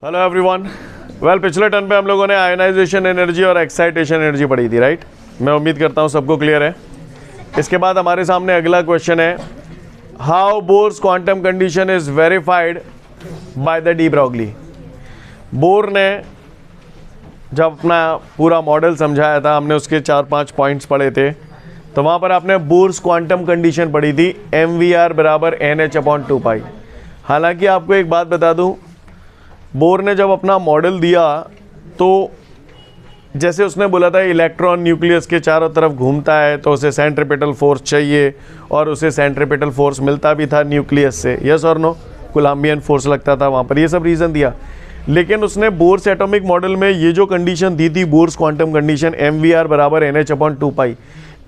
Hello everyone. Well, पिछले turn पे हम लोगों ने आयनाइजेशन एनर्जी और एक्साइटेशन एनर्जी पढ़ी थी, राइट। मैं उम्मीद करता हूँ सबको क्लियर है। इसके बाद हमारे सामने अगला क्वेश्चन है, how Bohr's quantum condition is verified by the de Broglie. Bohr ने जब अपना पूरा मॉडल समझाया था, हमने उसके 4-5 पॉइंट्स पढ़े थे, तो वहाँ पर आपने बोर्स क्वांटम कंडीशन पढ़ी थी, mvr बराबर nh/2π। हालांकि आपको एक बात बता दूँ, बोर ने जब अपना मॉडल दिया तो जैसे उसने बोला था इलेक्ट्रॉन न्यूक्लियस के चारों तरफ घूमता है तो उसे सेंट्रीपिटल फोर्स चाहिए, और उसे सेंट्रीपिटल फोर्स मिलता भी था न्यूक्लियस से, यस और नो। कोलम्बियन फोर्स लगता था वहाँ पर, ये सब रीज़न दिया। लेकिन उसने बोर्स एटॉमिक मॉडल में ये जो कंडीशन दी थी, बोर्स क्वांटम कंडीशन mvr बराबर nh/2π,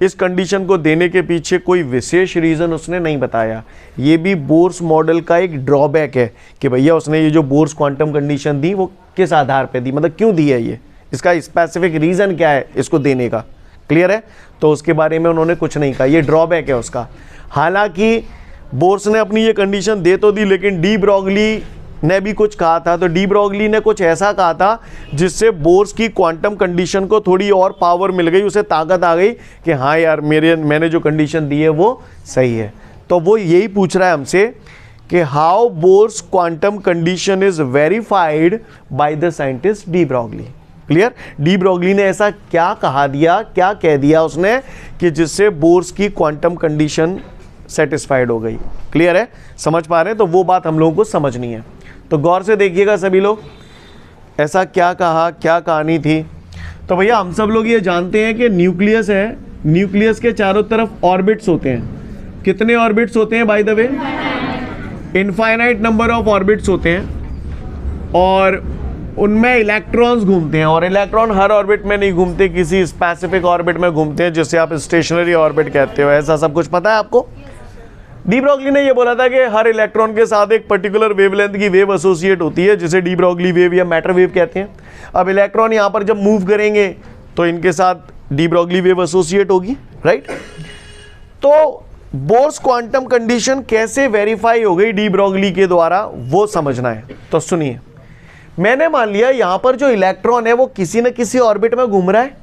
इस कंडीशन को देने के पीछे कोई विशेष रीज़न उसने नहीं बताया। ये भी बोर्स मॉडल का एक ड्रॉबैक है कि भैया उसने ये जो बोर्स क्वांटम कंडीशन दी वो किस आधार पे दी, मतलब क्यों दी है, ये इसका स्पेसिफिक रीज़न क्या है इसको देने का, क्लियर है। तो उसके बारे में उन्होंने कुछ नहीं कहा, ये ड्रॉबैक है उसका। हालांकि बोर्स ने अपनी ये कंडीशन दे तो दी, लेकिन डी ब्रॉगली ने भी कुछ कहा था। तो डी ब्रॉगली ने कुछ ऐसा कहा था जिससे बोर्स की क्वांटम कंडीशन को थोड़ी और पावर मिल गई, उसे ताकत आ गई कि हाँ यार मैंने जो कंडीशन दी है वो सही है। तो वो यही पूछ रहा है हमसे कि how Bohr's quantum condition is verified by the scientist de Broglie. Clear. De Broglie ने ऐसा क्या कहा दिया, क्या कह दिया उसने कि जिससे बोर्स की क्वांटम कंडीशन सेटिस्फाइड हो गई। क्लियर है, समझ पा रहे हैं। तो वो बात हम लोगों को समझनी है, तो गौर से देखिएगा सभी लोग, ऐसा क्या कहा, क्या कहानी थी। तो भैया हम सब लोग ये जानते हैं कि न्यूक्लियस है, न्यूक्लियस के चारों तरफ ऑर्बिट्स होते हैं। कितने ऑर्बिट्स होते हैं by the way? Infinite number of orbits होते हैं, और उनमें इलेक्ट्रॉन्स घूमते हैं। और इलेक्ट्रॉन हर ऑर्बिट में नहीं घूमते, किसी स्पेसिफिक ऑर्बिट में घूमते हैं, जिसे आप स्टेशनरी ऑर्बिट कहते हो। ऐसा सब कुछ पता है आपको? डी ब्रॉगली ने ये बोला था कि हर इलेक्ट्रॉन के साथ एक पर्टिकुलर वेवलेंथ की वेव एसोसिएट होती है, जिसे डी ब्रॉगली वेव या मैटर वेव कहते हैं। अब इलेक्ट्रॉन यहाँ पर जब मूव करेंगे तो इनके साथ डी ब्रॉगली वेव एसोसिएट होगी, राइट। तो बोर्स क्वांटम कंडीशन कैसे वेरीफाई हो गई डी ब्रॉगली के द्वारा, वो समझना है। तो सुनिए, मैंने मान लिया यहाँ पर जो इलेक्ट्रॉन है वो किसी न किसी ऑर्बिट में घूम रहा है।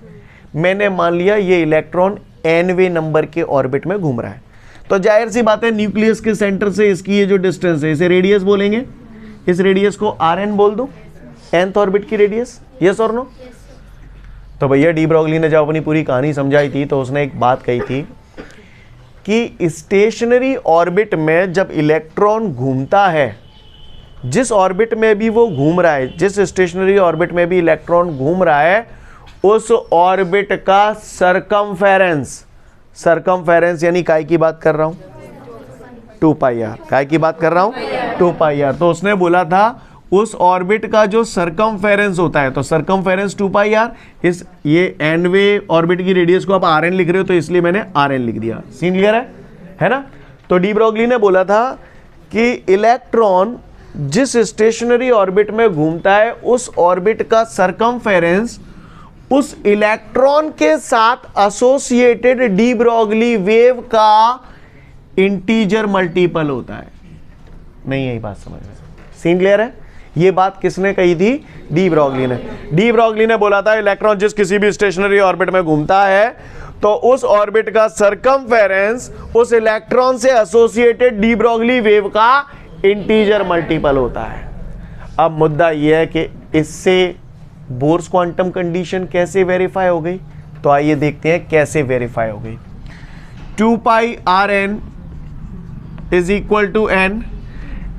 मैंने मान लिया ये इलेक्ट्रॉन nवें नंबर के ऑर्बिट में घूम रहा है। तो जाहिर सी बात है, न्यूक्लियस के सेंटर से इसकी ये जो डिस्टेंस है, इसे रेडियस बोलेंगे। इस रेडियस को Rn बोल दो, nth ऑर्बिट की रेडियस, यस और नो। तो भैया डी ब्रॉगली ने जब अपनी पूरी कहानी समझाई थी तो उसने एक बात कही थी कि स्टेशनरी ऑर्बिट में जब इलेक्ट्रॉन घूमता है, जिस ऑर्बिट में भी वो घूम रहा है, जिस स्टेशनरी ऑर्बिट में भी इलेक्ट्रॉन घूम रहा है, उस ऑर्बिट का सरकमफेरेंस यानी काय की बात कर रहा हूं, 2πr, काय की बात कर रहा हूं, 2πr। तो उसने बोला था उस ऑर्बिट का जो सरकमफेरेंस होता है, तो सरकमफेरेंस 2πr, इस ये nवें ऑर्बिट की रेडियस को आप Rn लिख रहे हो तो इसलिए मैंने Rn लिख दिया। सीन क्लियर है ना। तो डी ब्रॉगली ने बोला था कि इलेक्ट्रॉन जिस स्टेशनरी ऑर्बिट में घूमता है, उस ऑर्बिट का सरकमफेरेंस उस इलेक्ट्रॉन के साथ एसोसिएटेड डी ब्रॉगली वेव का इंटीजर मल्टीपल होता है। नहीं, यही बात समझ में, सीन क्लियर है। ये बात किसने कही थी? डी ब्रॉगली ने। डी ब्रॉगली ने बोला था इलेक्ट्रॉन जिस किसी भी स्टेशनरी ऑर्बिट में घूमता है तो उस ऑर्बिट का सरकमफेरेंस उस इलेक्ट्रॉन से एसोसिएटेड डी ब्रॉगली वेव का इंटीजर मल्टीपल होता है। अब मुद्दा यह है कि इससे बोर्स क्वांटम कंडीशन कैसे वेरीफाई हो गई, तो आइए देखते हैं कैसे वेरीफाई हो गई। 2πRn is equal to n।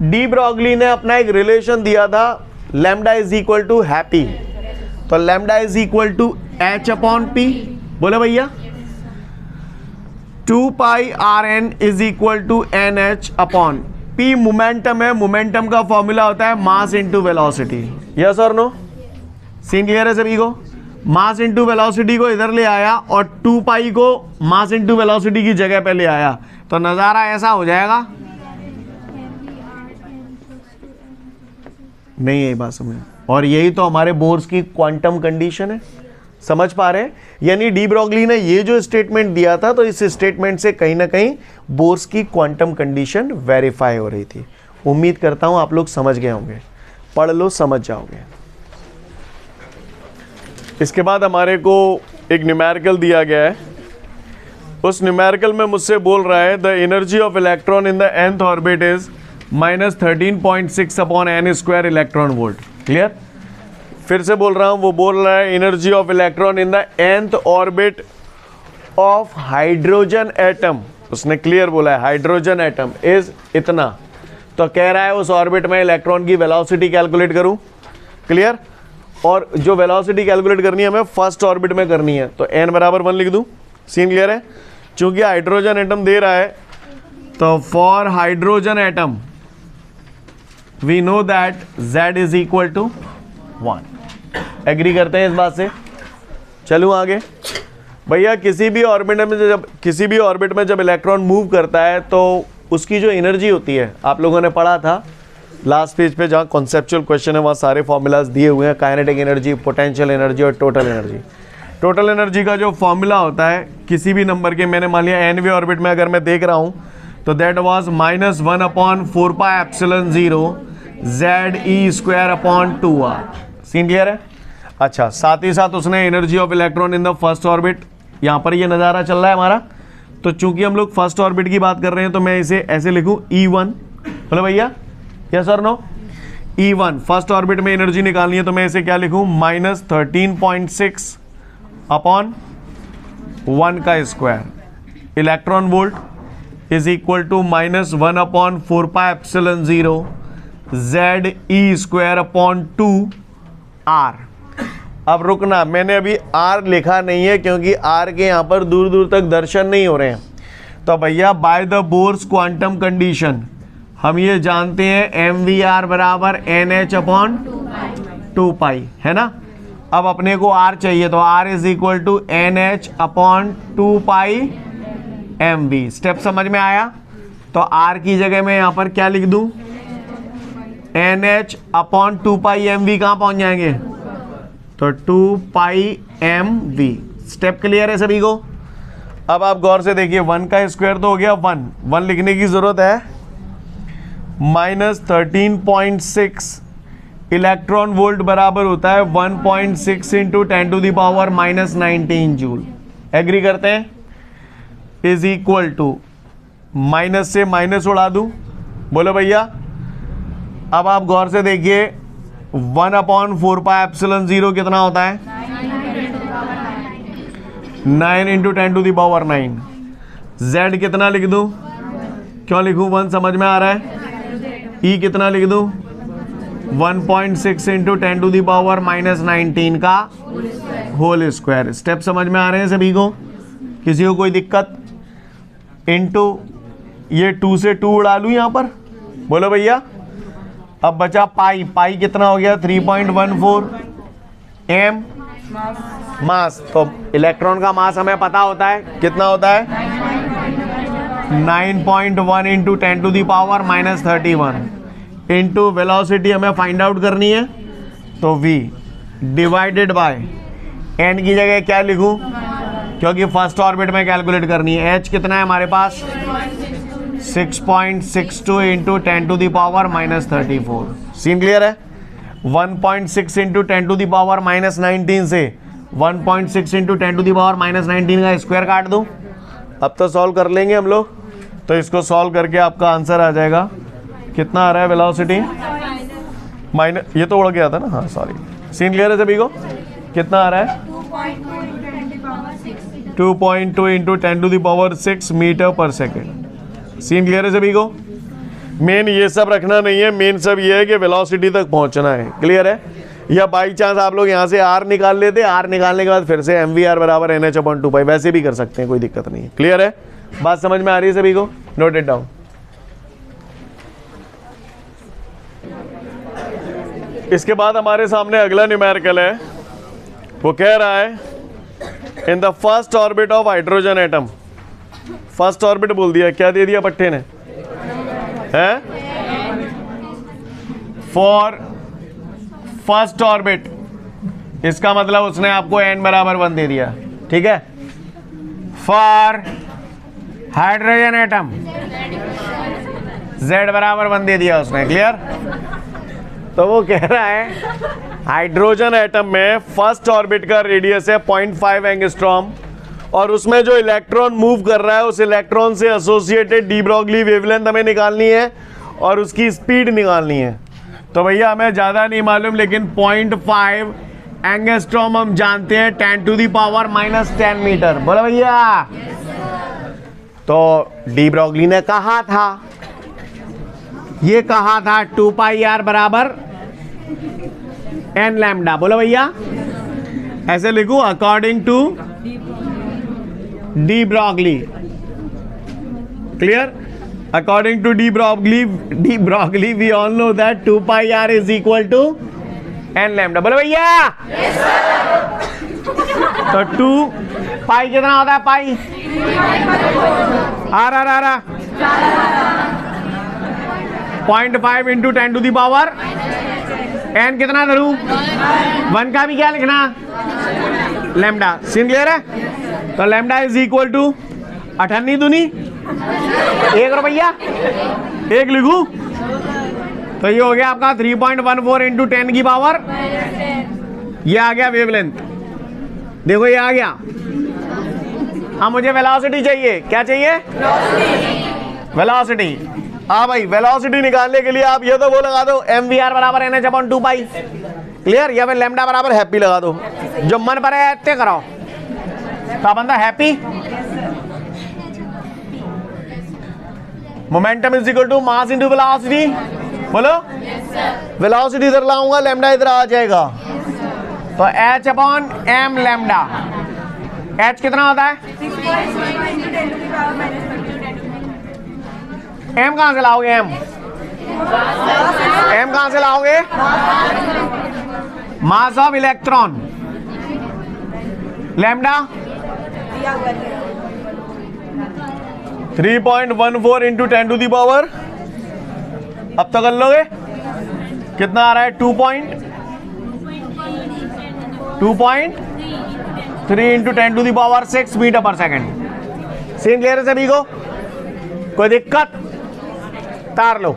De Broglie ने अपना एक रिलेशन दिया था, lambda is equal to happy. तो lambda is equal to h/p, बोले भैया। 2πRn is equal to nh/p momentum है, मोमेंटम का फॉर्मूला होता है मास इंटू वेलोसिटी, यस और नो। सीन क्लियर है सभी को। मास इंटू वेलोसिटी को इधर ले आया और 2π को मास इंटू वेलोसिटी की जगह पे ले आया, तो नज़ारा ऐसा हो जाएगा। नहीं, यही बात समझ, और यही तो हमारे बोर्स की क्वांटम कंडीशन है। समझ पा रहे हैं? यानी डी ब्रॉगली ने ये जो स्टेटमेंट दिया था, तो इस स्टेटमेंट से कहीं ना कहीं बोर्स की क्वांटम कंडीशन वेरीफाई हो रही थी। उम्मीद करता हूं आप लोग समझ गए होंगे। पढ़ लो, समझ जाओगे। इसके बाद हमारे को एक न्यूमेरिकल दिया गया है। उस न्यूमेरिकल में मुझसे बोल रहा है the energy of electron in the nth orbit is -13.6 upon n square electron volt. Clear? फिर से बोल रहा हूं, वो बोल रहा है energy of electron in the nth orbit of hydrogen atom. उसने क्लियर बोला है हाइड्रोजन एटम इज इतना, तो कह रहा है उस ऑर्बिट में इलेक्ट्रॉन की वेलोसिटी कैलकुलेट करूं। क्लियर? और जो वेलोसिटी कैलकुलेट करनी है हमें फर्स्ट ऑर्बिट में करनी है, तो n बराबर 1 लिख दूं। सीन क्लियर है? चूंकि हाइड्रोजन एटम दे रहा है, तो for hydrogen atom we know that z is equal to 1। Agree करते हैं इस बात से? चलूं आगे। भैया किसी भी ऑर्बिट में जब इलेक्ट्रॉन मूव करता है तो उसकी जो एनर्जी होती है, आप लोगों ने पढ़ा था लास्ट पेज पे जहाँ कॉन्सेप्चुअल क्वेश्चन है, वहाँ सारे फॉर्मूलाज दिए हुए हैं, काइनेटिक एनर्जी, पोटेंशियल एनर्जी और टोटल एनर्जी। टोटल एनर्जी का जो फॉर्मूला होता है किसी भी नंबर के, मैंने मान लिया nवें ऑर्बिट में अगर मैं देख रहा हूँ तो that was -1/4πε0 ZE²/2r। Scene clear है? अच्छा, साथ ही साथ उसने energy of electron in the first orbit, यहाँ पर ये नज़ारा चल रहा है हमारा, तो चूंकि हम लोग फर्स्ट ऑर्बिट की बात कर रहे हैं तो मैं इसे ऐसे लिखूँ E1। बोलो भैया यस और नो? E1 फर्स्ट ऑर्बिट में एनर्जी निकालनी है तो मैं इसे क्या लिखूँ -13.6 अपॉन 1 का square electron volt is equal to -1/4πε0 ZE²/2r। अब रुकना, मैंने अभी r लिखा नहीं है क्योंकि r के यहाँ पर दूर दूर तक दर्शन नहीं हो रहे हैं। तो भैया by the Bohr's quantum condition हम ये जानते हैं mvr बराबर nh/2π है ना। अब अपने को r चाहिए तो r is equal to nh/2π mv। Step समझ में आया? तो r की जगह मैं यहाँ पर क्या लिख दूं? nh/2π mv। कहाँ पहुंच जाएंगे? तो 2π mv। स्टेप क्लियर है सभी को? अब आप गौर से देखिए, 1 का स्क्वायर तो हो गया 1 लिखने की जरूरत है। -13.6 इलेक्ट्रॉन वोल्ट बराबर होता है 1.6 इंटू 10⁻⁻19 जूल। एग्री करते हैं? इज इक्वल टू माइनस से माइनस उड़ा दूं। बोलो भैया। अब आप गौर से देखिए 1/4πε0 कितना होता है? 9 इंटू 10⁻⁹। z कितना लिख दूं? क्यों लिखूं? 1 समझ में आ रहा है? e कितना लिख दूं? 1.6 इंटू 10⁻⁻19 का होल स्क्वायर। स्टेप समझ में आ रहे हैं सभी को? किसी को कोई दिक्कत? इंटू ये 2 से 2 उड़ा लूँ यहाँ पर। बोलो भैया। अब बचा पाई कितना हो गया? 3.14 m मास। तो इलेक्ट्रॉन का मास हमें पता होता है, कितना होता है? 9.1 इंटू 10⁻31 इंटू वेलोसिटी हमें फाइंड आउट करनी है, तो v डिवाइडेड बाय n की जगह क्या लिखूं? क्योंकि फर्स्ट ऑर्बिट में कैलकुलेट करनी है। h कितना है हमारे पास? 6.62 इंटू 10⁻⁻34। सीन क्लियर है? 1.6 इंटू 10⁻⁻19 से 1.6 इंटू 10⁻⁻19 का स्क्वायर काट दूं। अब तो सॉल्व कर लेंगे हम लोग। तो इसको सॉल्व करके आपका आंसर आ जाएगा। कितना आ रहा है वेलोसिटी? माइनस, ये तो उड़ गया था ना, हाँ सॉरी। सीन क्लियर है सभी को? कितना आ रहा है? 2.2 इंटू 10⁻6 मीटर पर सेकेंड। सीन क्लियर है सभी को? मेन ये सब रखना नहीं है, मेन सब ये है कि वेलोसिटी तक पहुंचना है। क्लियर है? या बाई चांस आप लोग यहाँ से r निकाल लेते, r निकालने के बाद फिर से mvr बराबर nh/2π वैसे भी कर सकते हैं, कोई दिक्कत नहीं है। क्लियर है? बात समझ में आ रही है सभी को? Note it down. इसके बाद हमारे सामने अगला न्यूमेरिकल है। वो कह रहा है in the first orbit of hydrogen atom. First orbit बोल दिया, क्या दे दिया पट्टे ने? है फॉर फर्स्ट ऑर्बिट, इसका मतलब उसने आपको n बराबर 1 दे दिया। ठीक है? फॉर हाइड्रोजन एटम z बराबर 1 दे दिया उसने। क्लियर? तो वो कह रहा है हाइड्रोजन एटम में फर्स्ट ऑर्बिट का रेडियस है 0.5 एंगस्ट्रॉम और उसमें जो इलेक्ट्रॉन मूव कर रहा है उस इलेक्ट्रॉन से एसोसिएटेड डी ब्रॉगली वेवलेंथ हमें निकालनी है और उसकी स्पीड निकालनी है। तो भैया हमें ज़्यादा नहीं मालूम, लेकिन 0.5 एंगस्ट्रॉम हम जानते हैं 10⁻⁻10 मीटर। बोलो भैया। तो डी ब्रॉगली ने कहा था, ये कहा था 2πr बराबर n लैम्डा। बोलो भैया, ऐसे लिखूं according to de Broglie. Clear? According to de Broglie we all know that 2πr is equal to n lambda. बोलो भैया। तो 2 पाई कितना होता है? पाई आ रहा 0.5 इंटू 10⁻⁻, n कितना धरूं? 1 का भी क्या लिखना? लैम्डा। सीन क्लियर है? तो लैम्डा इज इक्वल टू 98 दूनी 1 रुपया 1 लिखूं तो ये हो गया आपका 3.14 इंटू 10 की पावर। ये आ गया वेवलेंथ। देखो ये आ गया। हाँ मुझे वेलोसिटी चाहिए। क्या चाहिए? वेलोसिटी। हाँ भाई, वेलोसिटी निकालने के लिए आप ये तो वो लगा दो mvr बराबर nh/2π। क्लियर? या फिर लैम्डा बराबर हैप्पी लगा दो, जो मन पर है इतने कराओ। तो बंदा happy. Momentum is equal to mass into velocity. बोलो। वेलोसिटी इधर लाऊंगा, लैम्डा इधर आ जाएगा, तो h/m लैम्डा। h कितना होता है? m कहां से लाओगे? m कहां से लाओगे? Mass of electron. Lambda 3.14 into 10⁻। अब तो कर लोगे। कितना आ रहा है? 2.3 इंटू 10⁻6 मीटर पर सेकेंड। सीन क्लियर है सभी को? कोई दिक्कत? तार लो।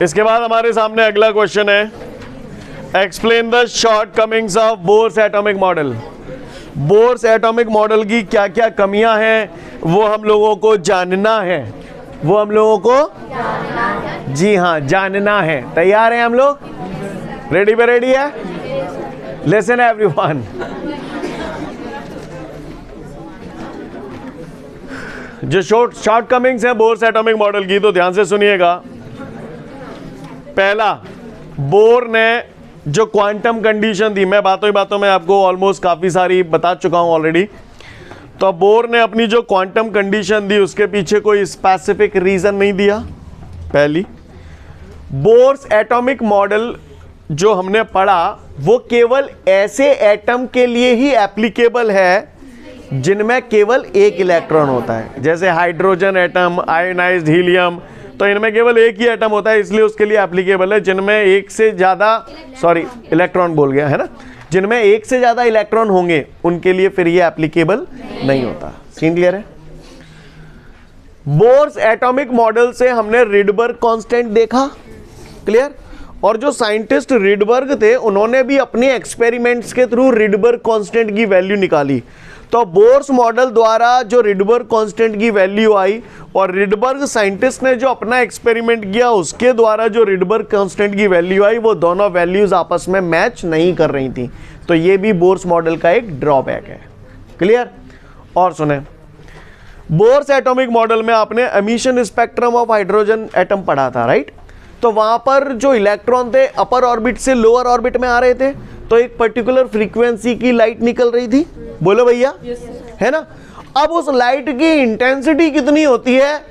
इसके बाद हमारे सामने अगला क्वेश्चन है, explain the shortcomings of Bohr's atomic model. Bohr's atomic model की क्या क्या कमियां हैं वो हम लोगों को जानना है। वो हम लोगों को जी हाँ जानना है। तैयार हैं हम लोग? रेडी पे रेडी है? Listen everyone. जो शॉर्टकमिंग्स है बोर्स एटॉमिक मॉडल की, तो ध्यान से सुनिएगा। पहला, बोर ने जो क्वांटम कंडीशन दी, मैं बातों ही बातों में आपको ऑलमोस्ट काफ़ी सारी बता चुका हूं ऑलरेडी। तो बोर ने अपनी जो क्वांटम कंडीशन दी उसके पीछे कोई स्पेसिफिक रीज़न नहीं दिया। पहली, बोर्स एटॉमिक मॉडल जो हमने पढ़ा वो केवल ऐसे एटम के लिए ही एप्लीकेबल है जिनमें केवल एक इलेक्ट्रॉन होता है। जैसे हाइड्रोजन एटम, आयोनाइज्ड हीलियम, तो इनमें केवल एक ही एटम होता है, इसलिए उसके लिए एप्लीकेबल है। जिनमें एक से ज़्यादा इलेक्ट्रॉन बोल गया है ना, जिनमें एक से ज़्यादा इलेक्ट्रॉन होंगे उनके लिए फिर ये एप्लीकेबल नहीं होता। सीन क्लियर है? बोर्स एटॉमिक मॉडल से हमने रिडबर्ग कांस्टेंट देखा। क्लियर? और जो साइंटिस्ट रिडबर्ग थे उन्होंने भी अपने एक्सपेरिमेंट्स के थ्रू रिडबर्ग कांस्टेंट की वैल्यू निकाली। तो बोर्स मॉडल द्वारा जो रिडबर्ग कांस्टेंट की वैल्यू आई और रिडबर्ग साइंटिस्ट ने जो अपना एक्सपेरिमेंट किया उसके द्वारा जो रिडबर्ग कांस्टेंट की वैल्यू आई, वो दोनों वैल्यूज आपस में मैच नहीं कर रही थी। तो ये भी बोर्स मॉडल का एक ड्रॉबैक है। क्लियर? और सुने, बोर्स एटॉमिक मॉडल में आपने emission spectrum of hydrogen atom पढ़ा था, राइट? तो वहां पर जो इलेक्ट्रॉन थे अपर ऑर्बिट से लोअर ऑर्बिट में आ रहे थे, तो एक पर्टिकुलर फ्रीक्वेंसी की लाइट निकल रही थी। बोलो भैया। है ना? अब उस लाइट की इंटेंसिटी कितनी होती है,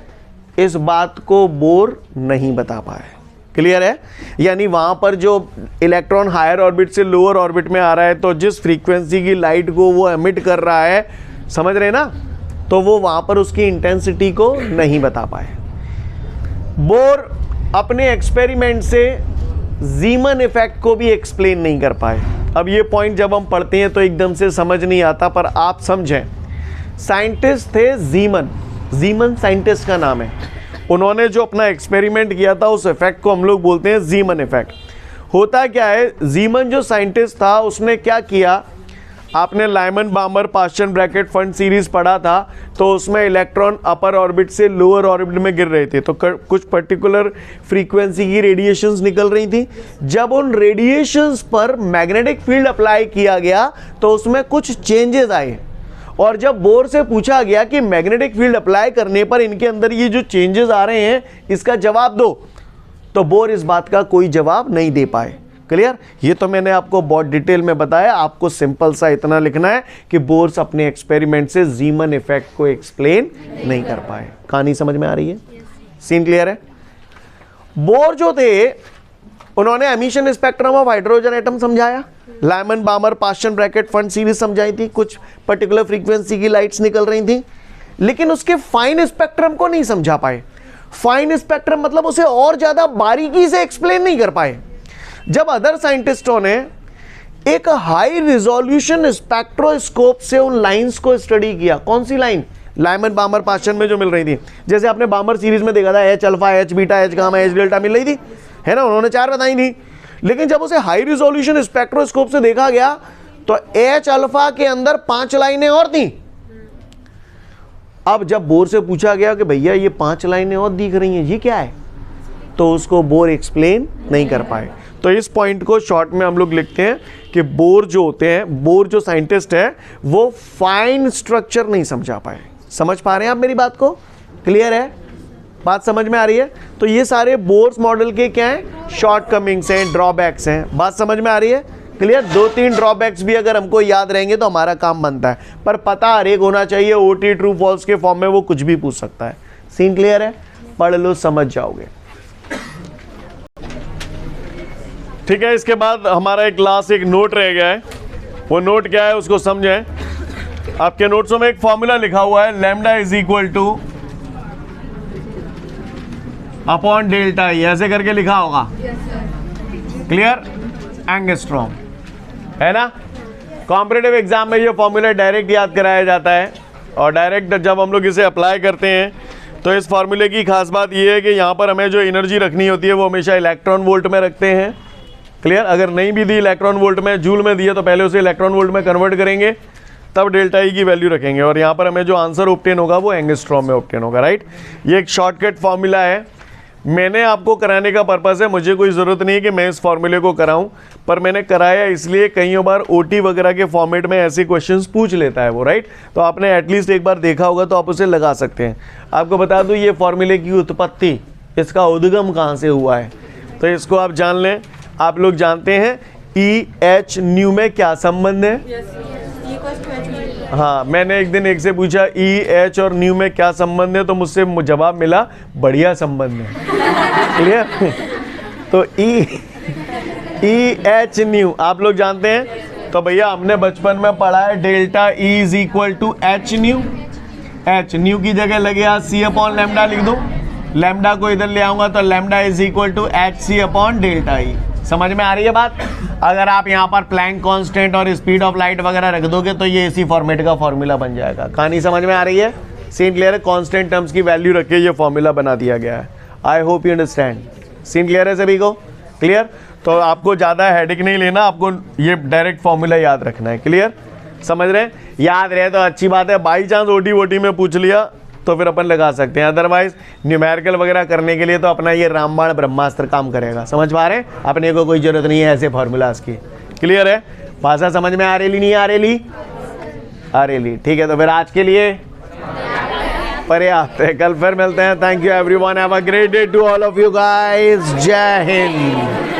इस बात को बोर नहीं बता पाए। क्लियर है? यानी वहां पर जो इलेक्ट्रॉन हायर ऑर्बिट से लोअर ऑर्बिट में आ रहा है, तो जिस फ्रीक्वेंसी की लाइट को वो एमिट कर रहा है, समझ रहे ना, तो वो वहां पर उसकी इंटेंसिटी को नहीं बता पाए। बोर अपने एक्सपेरिमेंट से जीमन इफेक्ट को भी एक्सप्लेन नहीं कर पाए। अब ये पॉइंट जब हम पढ़ते हैं तो एकदम से समझ नहीं आता, पर आप समझें। साइंटिस्ट थे जीमन साइंटिस्ट का नाम है। उन्होंने जो अपना एक्सपेरिमेंट किया था उस इफेक्ट को हम लोग बोलते हैं जीमन इफेक्ट। होता क्या है, जीमन जो साइंटिस्ट था उसने क्या किया, आपने Lyman बामर Paschen bracket fund series पढ़ा था, तो उसमें इलेक्ट्रॉन अपर ऑर्बिट से लोअर ऑर्बिट में गिर रहे थे, तो कुछ पर्टिकुलर फ्रीक्वेंसी की रेडिएशंस निकल रही थी। जब उन रेडिएशंस पर मैग्नेटिक फील्ड अप्लाई किया गया तो उसमें कुछ चेंजेस आए, और जब बोर से पूछा गया कि मैग्नेटिक फील्ड अप्लाई करने पर इनके अंदर ये जो चेंजेस आ रहे हैं इसका जवाब दो, तो बोर इस बात का कोई जवाब नहीं दे पाए। क्लियर? ये तो मैंने आपको बहुत डिटेल में बताया, आपको सिंपल सा इतना लिखना है कि बोर्स अपने एक्सपेरिमेंट से जीमन इफेक्ट को एक्सप्लेन नहीं कर पाए। कहानी समझ में आ रही है? सीन क्लियर है? बोर जो थे उन्होंने emission spectrum of hydrogen atom समझाया, Lyman बामर Paschen bracket fund series समझाई थी, कुछ पर्टिकुलर फ्रीक्वेंसी की लाइट्स निकल रही थी, लेकिन उसके फाइन स्पेक्ट्रम को नहीं समझा पाए। फाइन स्पेक्ट्रम मतलब उसे और ज्यादा बारीकी से एक्सप्लेन नहीं कर पाए। जब अदर साइंटिस्टों ने एक हाई रिजोल्यूशन स्पेक्ट्रोस्कोप से उन लाइंस को स्टडी किया, कौन सी लाइन? लाइमन बामर पास्चन में जो मिल रही थी, जैसे आपने बामर सीरीज में देखा था H alpha, H beta, H gamma, H delta मिल रही थी, है ना, उन्होंने 4 बताई थी। लेकिन जब उसे हाई रिजोल्यूशन स्पेक्ट्रोस्कोप से देखा गया तो एच अल्फा के अंदर 5 लाइनें और थी। अब जब बोर से पूछा गया कि भैया ये 5 लाइनें और दिख रही हैं, ये क्या है, तो उसको बोर एक्सप्लेन नहीं कर पाए। तो इस पॉइंट को शॉर्ट में हम लोग लिखते हैं कि बोर जो होते हैं, बोर जो साइंटिस्ट है वो फाइन स्ट्रक्चर नहीं समझा पाए। समझ पा रहे हैं आप मेरी बात को? क्लियर है? बात समझ में आ रही है? तो ये सारे बोर्स मॉडल के क्या हैं? शॉर्टकमिंग्स हैं, ड्रॉबैक्स हैं। बात समझ में आ रही है? क्लियर? 2-3 ड्रॉबैक्स भी अगर हमको याद रहेंगे तो हमारा काम बनता है, पर पता हर एक होना चाहिए। ओटी ट्रू फॉल्स के फॉर्म में वो कुछ भी पूछ सकता है। सीन क्लियर है? पढ़ लो, समझ जाओगे। ठीक है, इसके बाद हमारा एक लास्ट एक नोट रह गया है। वो नोट क्या है उसको समझें। आपके नोट्सों में एक फॉर्मूला लिखा हुआ है, lambda is equal two upon delta ई, ऐसे करके लिखा होगा। क्लियर? एंगस्ट्रॉम, है ना? कॉम्पिटिटिव एग्जाम में ये फॉर्मूला डायरेक्ट याद कराया जाता है, और डायरेक्ट जब हम लोग इसे अप्लाई करते हैं तो इस फॉर्मूले की खास बात ये है कि यहाँ पर हमें जो एनर्जी रखनी होती है वो हमेशा इलेक्ट्रॉन वोल्ट में रखते हैं। क्लियर? अगर नहीं भी दी इलेक्ट्रॉन वोल्ट में, जूल में दिया, तो पहले उसे इलेक्ट्रॉन वोल्ट में कन्वर्ट करेंगे, तब डेल्टा ई की वैल्यू रखेंगे, और यहाँ पर हमें जो आंसर ऑब्टेन होगा वो एंगस्ट्रॉम में ऑब्टेन होगा। राइट? ये एक शॉर्टकट फॉर्मूला है, मैंने आपको कराने का पर्पस है, मुझे कोई ज़रूरत नहीं कि मैं इस फॉर्मूले को कराऊं, पर मैंने कराया इसलिए कई बार ओटी वगैरह के फॉर्मेट में ऐसे क्वेश्चंस पूछ लेता है वो। राइट? तो आपने एटलीस्ट एक बार देखा होगा तो आप उसे लगा सकते हैं। आपको बता दूं ये फॉर्मूले की उत्पत्ति, इसका उद्गम कहाँ से हुआ है, तो इसको आप जान लें। आप लोग जानते हैं ई एच न्यू में क्या संबंध है? हाँ, मैंने एक दिन एक से पूछा ई एच और न्यू में क्या संबंध है, तो मुझसे जवाब मिला बढ़िया संबंध है। क्लियर? तो ई एच न्यू आप लोग जानते हैं, तो भैया हमने बचपन में पढ़ा है delta E is equal to h nu. H nu की जगह लगे आज सी अपॉन लैम्डा लिख दो, लैम्डा को इधर ले आऊंगा तो lambda is equal to h c upon delta E. समझ में आ रही है बात? अगर आप यहाँ पर प्लैंक कांस्टेंट और स्पीड ऑफ लाइट वगैरह रख दोगे तो ये इसी फॉर्मेट का फॉर्मूला बन जाएगा। कहानी समझ में आ रही है? सीन क्लियर है? कांस्टेंट टर्म्स की वैल्यू रख के ये फॉर्मूला बना दिया गया है। I hope you understand. Scene clear है सभी को? क्लियर? तो आपको ज़्यादा हेडेक नहीं लेना, आपको ये डायरेक्ट फॉर्मूला याद रखना है। क्लियर? समझ रहे हैं? याद रहे तो अच्छी बात है, बाई चांस ओटी में पूछ लिया तो फिर अपन लगा सकते हैं, अदरवाइज न्यूमेरिकल वगैरह करने के लिए तो अपना ये रामबाण ब्रह्मास्त्र काम करेगा। समझ पा रहे हैं? अपने को कोई जरूरत नहीं है ऐसे फॉर्मूलाज की। क्लियर है? भाषा समझ में आ रही नहीं आ रही? आ रही? ठीक है, तो फिर आज के लिए पर्याप्त है, कल फिर मिलते हैं। Thank you everyone, have a great day to all of you guys. जय हिंद।